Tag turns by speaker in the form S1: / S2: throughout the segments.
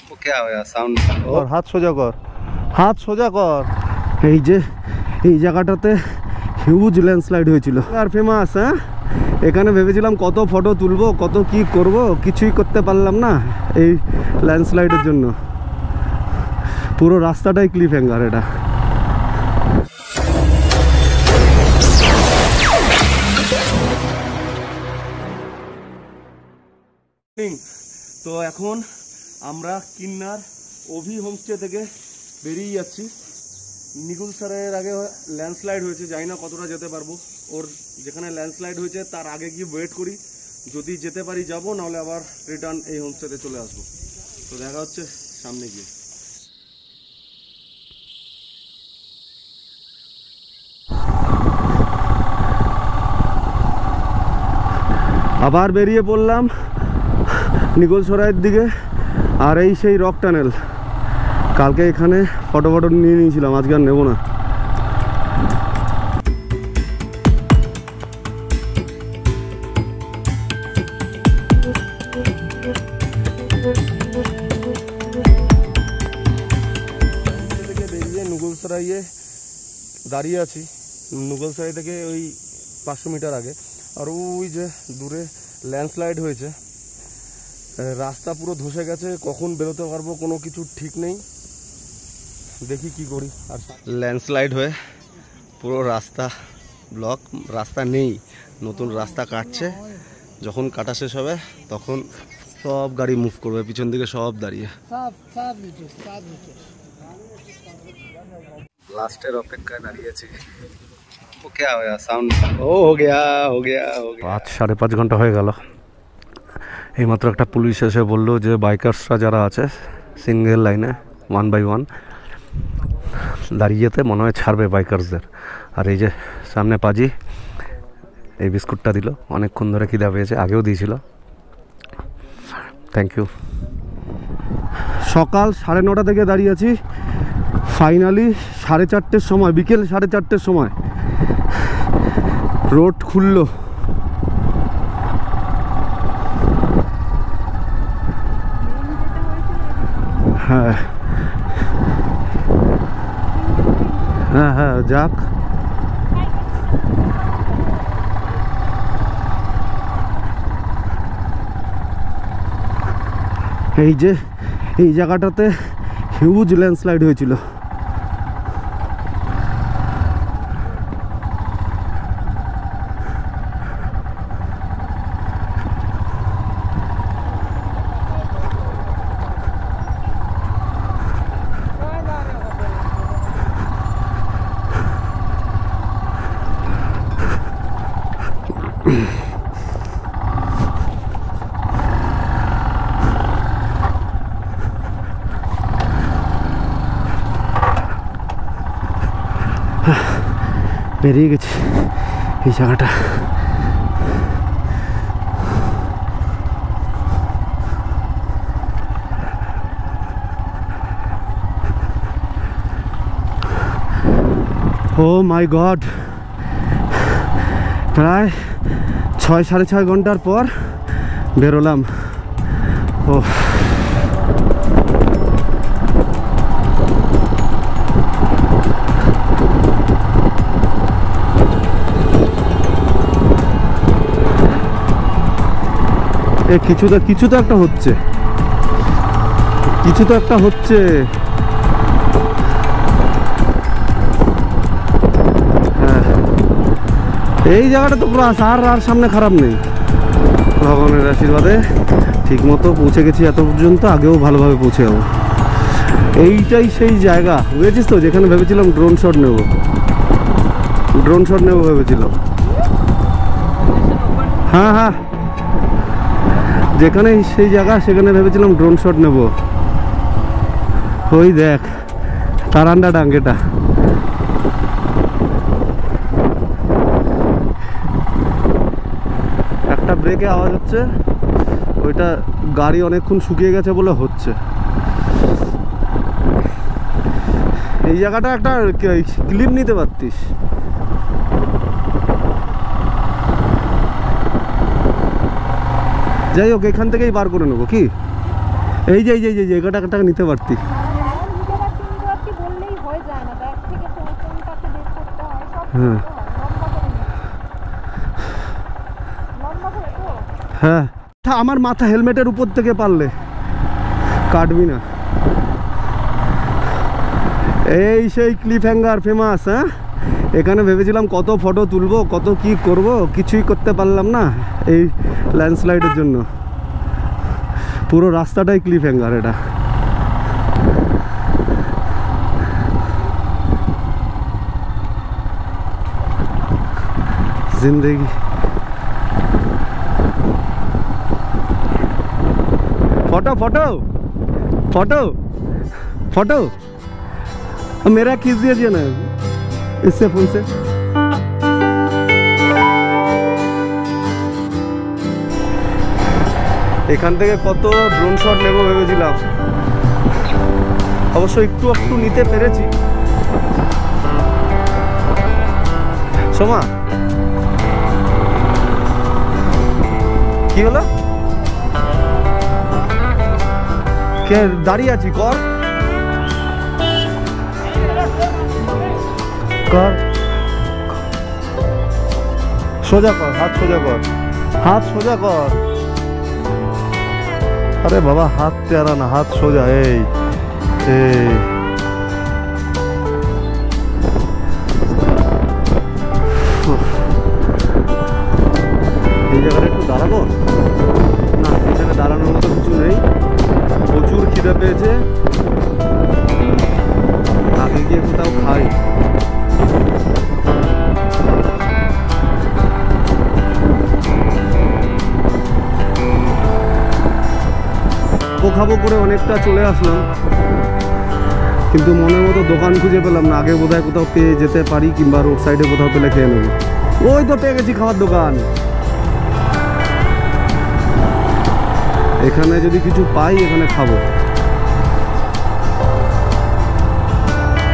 S1: वो क्या हो यार साउंड और হাত সোজা কর এই যে এই জায়গাটাতে হিউজ ল্যান্ডস্লাইড হয়েছিল আর ফেমাস হ্যাঁ এখানে ভেবেছিলাম কত ফটো তুলবো কত কি করব কিছুই করতে পারলাম না এই ল্যান্ডস্লাইডের জন্য পুরো রাস্তাটাই ক্লিফ হ্যাঙ্গার এটা তো এখন আমরা কিন্নার অভি হোমস্টে থেকে বেরিয়ে যাচ্ছি নিকুল স্যারের আগে ল্যান্ডস্লাইড হয়েছে জানি না কতটা যেতে পারবো ওর যেখানে ল্যান্ডস্লাইড হয়েছে তার আগে গিয়ে ওয়েট করি যদি যেতে পারি যাবো নাহলে আবার রিটার্ন এই হোমস্টেতে চলে আসবো তো দেখা হচ্ছে সামনে গিয়ে আবার বেরিয়ে পড়লাম নিকুল সরাইয়ের দিকে আর এই সেই রক টানেল কালকে এখানে ফটো নিয়ে নিয়েছিলাম আজকে আর নেব না বেরিয়ে নুগলসরাইয়ে দাঁড়িয়ে আছি নুগলসরাই থেকে ওই 500 মিটার আগে আর ওই যে দূরে ল্যান্ডস্লাইড হয়েছে রাস্তা পুরো ধসে গেছে কখন বেরোতে পারবো কোনো কিছু ঠিক নেই দেখি কি করি আর ল্যান্ডস্লাইড হয়ে পুরো রাস্তা ব্লক রাস্তা নেই নতুন রাস্তা কাটছে যখন কাটা শেষ হবে তখন সব গাড়ি মুভ করবে পিছন দিকে সব দাঁড়িয়ে লাস্টের অপেক্ষায় দাঁড়িয়েছি ও क्या हो गया साउंड हो गया 5-5.5 ঘন্টা হয়ে গেল এইমাত্র একটা পুলিশ এসে বললো যে বাইকার্সরা যারা আছে সিঙ্গেল লাইনে 1 by 1 দাঁড়িয়েতে মনে হয় ছাড়বে বাইকার্সদের আর এই যে সামনে পাজি এই বিস্কুটটা দিল অনেকক্ষণ ধরে খিদা পেয়েছে আগেও দিয়েছিল থ্যাংক ইউ সকাল 9:30 থেকে দাঁড়িয়ে আছি ফাইনালি 4:30-র সময় বিকেল 4:30-র সময় রোড খুললো হ্যাঁ হ্যাঁ হ্যাঁ যাক এই যে এই জায়গাটাতে হিউজ ল্যান্ডস্লাইড হয়েছিল বেরিয়ে গেছি এই জায়গাটা ও মাই গড প্রায় 6-6.5 ঘন্টার পর বেরোলাম ও কিছু তো একটা হচ্ছে হ্যাঁ এই জায়গাটা তো পুরো আর সামনে খারাপ নেই ভগবানের আশীর্বাদে ঠিক মতো পৌঁছে গেছি এত পর্যন্ত আগেও ভালোভাবে পৌঁছে যাবো এইটাই সেই জায়গা বুঝেছিস তো যেখানে ভেবেছিলাম ড্রোন শট নেব ভেবেছিলাম হ্যাঁ হ্যাঁ যেখানে সেই জায়গা সেখানে ভেবেছিলাম ড্রোন শট নেব ওই দেখ তারান্ডা ডাঙ্গেটা একটা ব্রেকে আওয়াজ হচ্ছে ওইটা গাড়ি অনেকক্ষণ শুকিয়ে গেছে বলে হচ্ছে এই জায়গাটা একটা ক্লিপ নিতে পারতিস যাই হোক এখান থেকেই বার করে নেবো কি এই যে এটা টাকা নিতে পারতি। হ্যাঁ হ্যাঁ, আমার মাথা হেলমেটের উপর থেকে পারলে কাটবি না। এই সেই ক্লিফ হ্যাঙ্গার ফেমাস। হ্যাঁ, এখানে ভেবেছিলাম কত ফটো তুলবো, কত কি করব, কিছুই করতে পারলাম না এই ল্যান্ডস্লাইডের জন্য। পুরো রাস্তাটাই ক্লিফ হ্যাঙ্গার। এটা जिंदगी। फोटो फोटो फोटो फोटो मेरा खींच दीजिए ना इससे फोन से। এখান থেকে কত ড্রোন শট নেব ভেবেছিলাম, অবশ্য একটু একটু নিতে পেরেছি। সোমা কি হলো? কে দাঁড়িয়ে আছি? কর কর, সোজা কর, হাত সোজা কর, হাত সোজা কর। আরে বাবা, হাত তেরা না, হাত সোজা। এই এই জায়গাটা একটু দাঁড়াবো না, এখানে দাঁড়ানোর মতো কিছু নেই। প্রচুর খিদে পেয়েছে, আগে গিয়ে কোথাও খাই। খাবো করে অনেকটা চলে আসলাম, কিন্তু মনের মতো দোকান খুঁজে পেলাম না। আগে বোধহয় কোথাও পেয়ে যেতে পারি, কিংবা রোড সাইডে কোথাও পেলে খেয়ে নেবো। ওই তো পেয়ে গেছি খাওয়ার দোকান। এখানে যদি কিছু পাই এখানে খাবো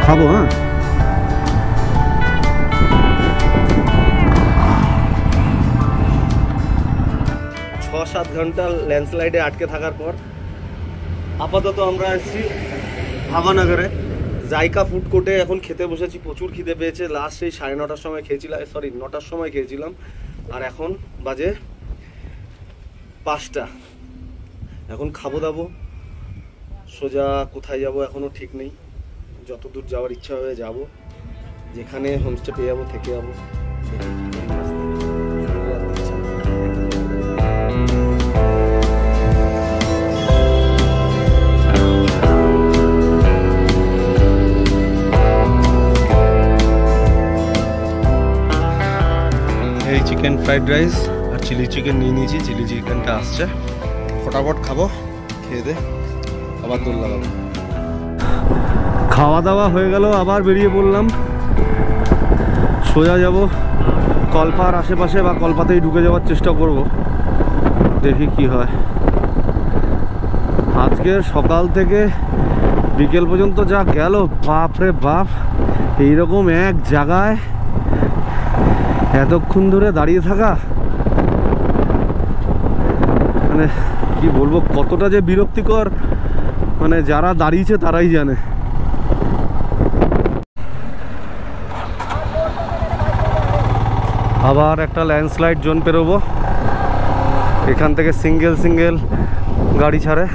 S1: খাবো। হ্যাঁ, 6-7 ঘন্টা ল্যান্ডস্লাইডে আটকে থাকার পর আপাতত আমরা এসেছি ভাবানগরে জাইকা ফুড কোর্টে। এখন খেতে বসেছি, প্রচুর খিদে পেয়েছে। লাস্ট সেই 9:30টার সময় খেয়েছিলাম, সরি 9টার সময় খেয়েছিলাম, আর এখন বাজে 5টা। এখন খাবো দাবো, সোজা কোথায় যাব এখনো ঠিক নেই। যতদূর যাওয়ার ইচ্ছা হয়ে যাব, যেখানে হোমস্টে পেয়ে যাবো থেকে যাবো। এই চিকেন ফ্রাইড রাইস আর চিলি চিকেন নিয়ে নিয়েছি। চিলি চিকেনটা আসছে, ফটাফট খাবো, খেয়ে দে আবার দৌড় লাগাবো। খাওয়া দাওয়া হয়ে গেল, আবার বেরিয়ে পড়লাম। সোজা যাব কলপার আশেপাশে, বা কলপাতেই ঢুকে যাওয়ার চেষ্টা করব, দেখি কি হয়। আজকে সকাল থেকে বিকেল পর্যন্ত যা গেল, বাপ রে বাপ, এইরকম এক জায়গায় এতক্ষণ ধরে দাঁড়িয়ে থাকা, মানে কি বলবো, কতটা যে বিরক্তিকর, মানে যারা দাঁড়িয়েছে তারাই জানে। আবার একটা ল্যান্ডস্লাইড জোন পেরোবো, এখান থেকে সিঙ্গেল গাড়ি ছাড়ে।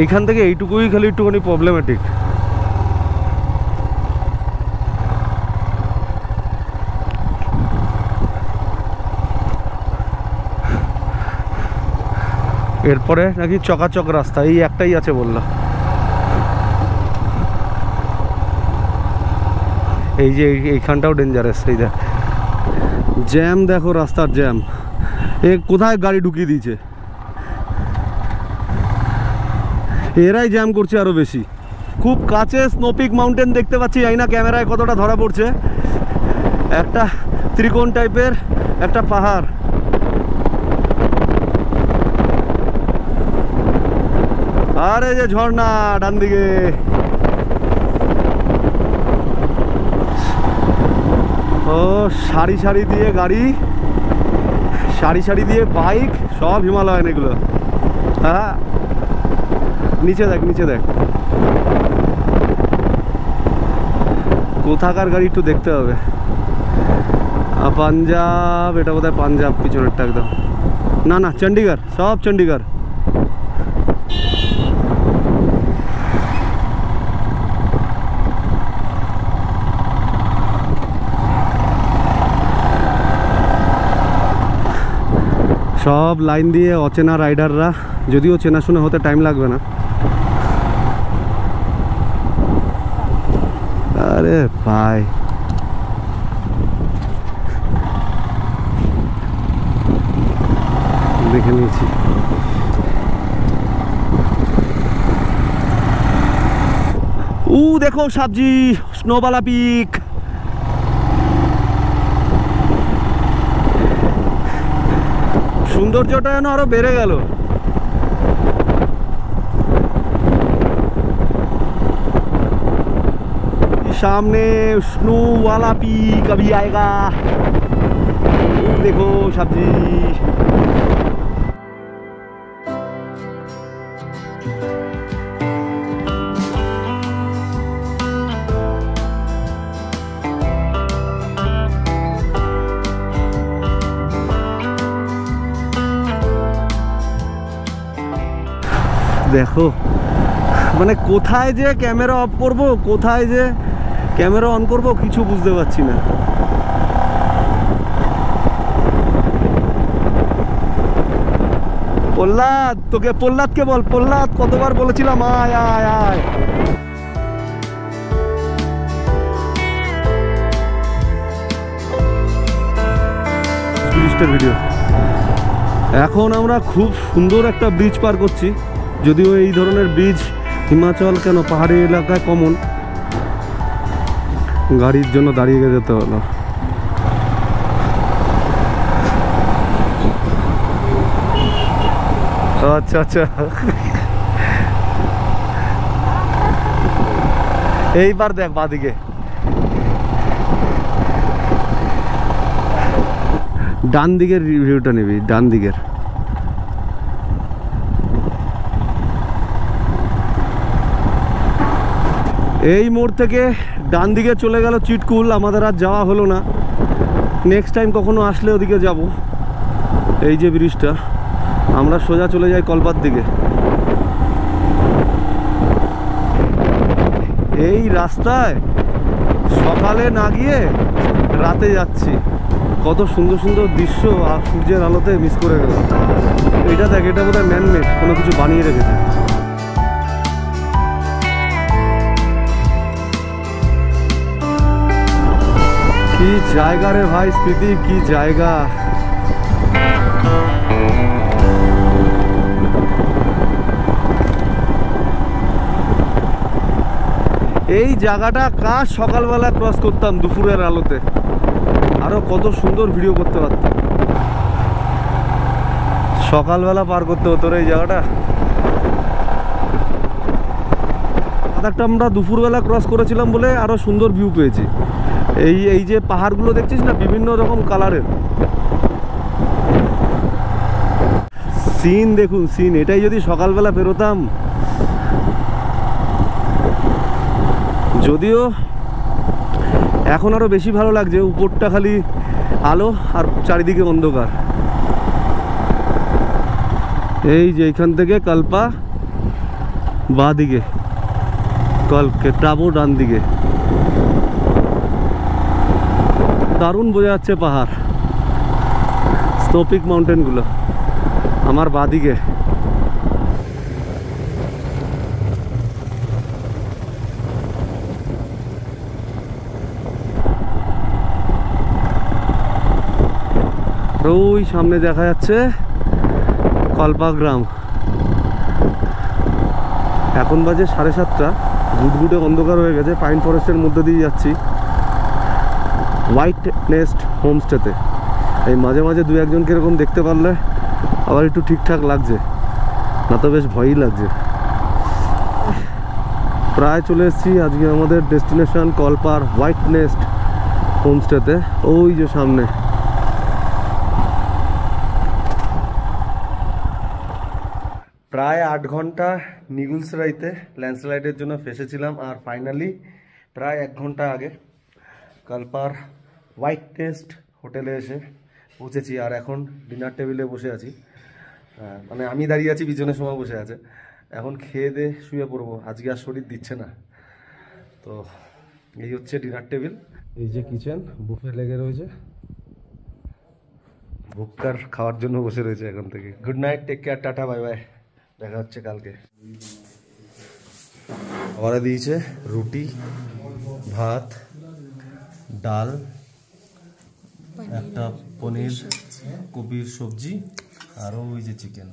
S1: এইখান থেকে এইটুকুই খালি একটুখানি প্রবলেমেটিক। এরপরে নাকি চকাচক রাস্তা, এই একটাই আছে বললো। এই যে এইখানটাও ডেঞ্জারাস, এই দেখ জ্যাম, দেখো রাস্তার জ্যাম। এ কোথায় গাড়ি ঢুকিয়ে দিয়েছে, এরাই জ্যাম করছে আরো বেশি। খুব কাছে স্নোপিক মাউন্টেন দেখতে পাচ্ছি, জানি না ক্যামেরায় কতটা ধরা পড়ছে। একটা ত্রিকোণ টাইপের একটা পাহাড়, আর এই যে ঝর্ণা ডান দিকে। সারি সারি দিয়ে গাড়ি, সারি সারি দিয়ে বাইক, সব হিমালয়ান এগুলো। হ্যাঁ, নিচে দেখ, নিচে দেখ, কোথাকার গাড়ি একটু দেখতে হবে। পাঞ্জাব, এটা বোধহয় পাঞ্জাব পিছনেরটা একদম। না না, চণ্ডীগড়, সব চণ্ডীগড়। সব লাইন দিয়ে অচেনা রাইডাররা, যদিও চেনাশোনা হতে টাইম লাগবে না। আরে ভাই, দেখে নিয়েছি। দেখো সবজি, স্নোবালা পিক। সৌন্দর্যটা যেন আরো বেড়ে গেল। सामने स्नो वाला पीक अभी आएगा। देखो सब्जी, দেখো মানে কোথায় যে ক্যামেরা অফ করব, কোথায় যে ক্যামেরা অন করব, কিছু বুঝতে পারছি না। প্রহ্লাদ, তোকে প্রহ্লাদকে বল, প্রহ্লাদ কতবার বলেছিলাম আয় আয় আয়। ভিডিও। এখন আমরা খুব সুন্দর একটা ব্রিজ পার করছি, যদিও এই ধরনের ব্রিজ হিমাচল কেন পাহাড়ি এলাকায় কমন। গাড়ির জন্য দাঁড়িয়ে যেতে হলো। আচ্ছা আচ্ছা, এইবার দেখ বাদিকে, ডান দিকের রিভিউটা নিবি, ডান দিকের। এই মোড় থেকে ডান দিকে চলে গেল চিটকুল, আমাদের আর যাওয়া হলো না। নেক্সট টাইম কখনো আসলে ওদিকে যাব। এই যে ব্রিজটা, আমরা সোজা চলে যাই কলপার দিকে। এই রাস্তায় সকালে না গিয়ে রাতে যাচ্ছি, কত সুন্দর সুন্দর দৃশ্য আর সূর্যের আলোতে মিস করে গেল। এটা দেখ, এটা বোধহয় ম্যানমেড, কোনো কিছু বানিয়ে রেখেছে। কি জায়গা রে ভাই স্পিতি, কি জায়গা। এই জায়গাটা কাজ সকালবেলা ক্রস করতাম দুপুরের আলোতে, আরো কত সুন্দর ভিডিও করতে পারতাম। সকালবেলা পার করতে হতো এই জায়গাটা। লাদাখটা আমরা দুপুরবেলা ক্রস করেছিলাম বলে আরো সুন্দর ভিউ পেয়েছি। এই যে পাহাড়গুলো দেখছিস না, বিভিন্ন রকম কালারের সিন। দেখুন সিন, এটাই যদি সকালবেলা বেরোতাম। যদিও এখন আরো বেশি ভালো লাগছে, উপরটা খালি আলো আর চারিদিকে অন্ধকার। এই যে এখান থেকে কালপা বাঁ দিকে, কেট্রাবো ডান দিকে। দারুণ বোঝা যাচ্ছে পাহাড়, স্নোপিক মাউন্টেনগুলো আমার বাদিকে। ওই সামনে দেখা যাচ্ছে কল্পা গ্রাম। এখন বাজে 7:30, ঘুটঘুটে অন্ধকার হয়ে গেছে। পাইন ফরেস্টের মধ্যে দিয়ে যাচ্ছি হোয়াইট নেস্ট হোমস্টেতে। এই মাঝে মাঝে দু একজনকে এরকম দেখতে পারলে আবার একটু ঠিকঠাক লাগছে, না তো বেশ ভয়ই লাগছে। প্রায় চলে এসেছি। আজকে আমাদের ডেস্টিনেশন কলপার হোয়াইট নেস্ট হোমস্টেতে, ওই যে সামনে। প্রায় 8 ঘন্টা নিগুলসরাইতে ল্যান্ডস্লাইডের জন্য ফেসেছিলাম, আর ফাইনালি প্রায় 1 ঘন্টা আগে কালপার হোয়াইট টেস্ট হোটেলে এসে পৌঁছেছি। আর এখন ডিনার টেবিলে বসে আছি, মানে আমি দাঁড়িয়ে আছি, পিছনের সময় বসে আছে। এখন খেয়ে দিয়ে শুয়ে পড়বো, আজকে আর শরীর দিচ্ছে না। তো এই হচ্ছে ডিনার টেবিল, এই যে কিচেন, বুফে লেগে রয়েছে, ভুক্কার খাওয়ার জন্য বসে রয়েছে এখন থেকে। Good night, take care, tata, bye bye, দেখা হচ্ছে কালকে। খাবারে দিয়েছে রুটি, ভাত, ডাল, একটা পনির কপির সবজি, আরও ওই যে চিকেন।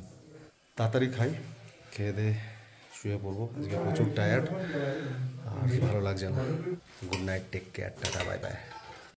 S1: তাড়াতাড়ি খাই, খেয়ে দিয়ে শুয়ে পড়বো, আজকে প্রচুর টায়ার্ড আর ভালো লাগছে না। Good night, take care, tata, bye by.